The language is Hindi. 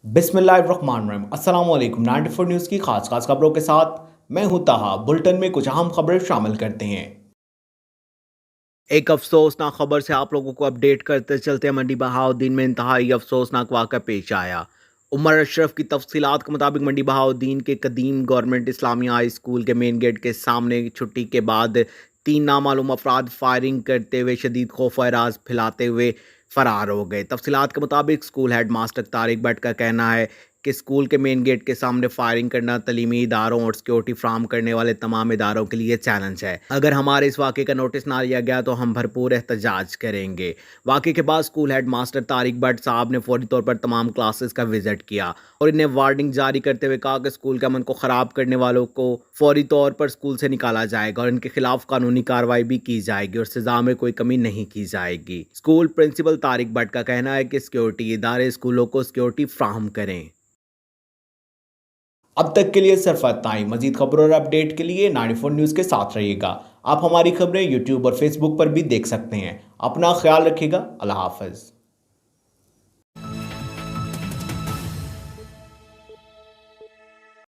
बिस्मिल्लाहिर्रहमानिर्रहीम। अस्सलाम वालेकुम। 94 न्यूज़ की खास खबरों के साथ मैं हूं ताहा। बुलेटिन में कुछ अहम खबरें शामिल करते हैं। एक अफसोसनाक खबर से आप लोगों को अपडेट करते चलते हैं। मंडी बहाउद्दीन में इंतहाई अफसोसनाक वाक़ा पेश आया। उमर अशरफ की तफसीलात के मुताबिक मंडी बहाउद्दीन के कदीम गवर्नमेंट इस्लामिया हाई स्कूल के मेन गेट के सामने छुट्टी के बाद 3 नामालूम अफराद फायरिंग करते हुए शदीद खौफ व एराज फैलाते हुए फरार हो गए। तफसीलात के मुताबिक school head master Tariq Bhatt का कहना है कि स्कूल के मेन गेट के सामने फायरिंग करना तलीमी इदारों और सिक्योरिटी फ्राहम करने वाले तमाम इदारों के लिए चैलेंज है। अगर हमारे इस वाक़े का नोटिस ना लिया गया तो हम भरपूर एहतजाज करेंगे। वाक़े के बाद school head master Tariq Bhatt साहब ने फौरी तौर पर तमाम क्लासेस का विजिट किया और इन्हें वार्निंग जारी करते हुए कहा कि स्कूल के अमन को ख़राब करने वालों को फौरी तौर पर स्कूल से निकाला जाएगा और इनके खिलाफ कानूनी कार्रवाई भी की जाएगी और सजा में कोई कमी नहीं की जाएगी। स्कूल प्रिंसिपल तारिक भट्ट का कहना है कि सिक्योरिटी इदारे स्कूलों को सिक्योरिटी फ्राहम करें। अब तक के लिए सिर्फ इतना ही। मजीद खबरों और अपडेट के लिए 94 न्यूज़ के साथ रहिएगा। आप हमारी खबरें यूट्यूब और फेसबुक पर भी देख सकते हैं। अपना ख्याल रखिएगा। अल्लाह हाफ़िज़।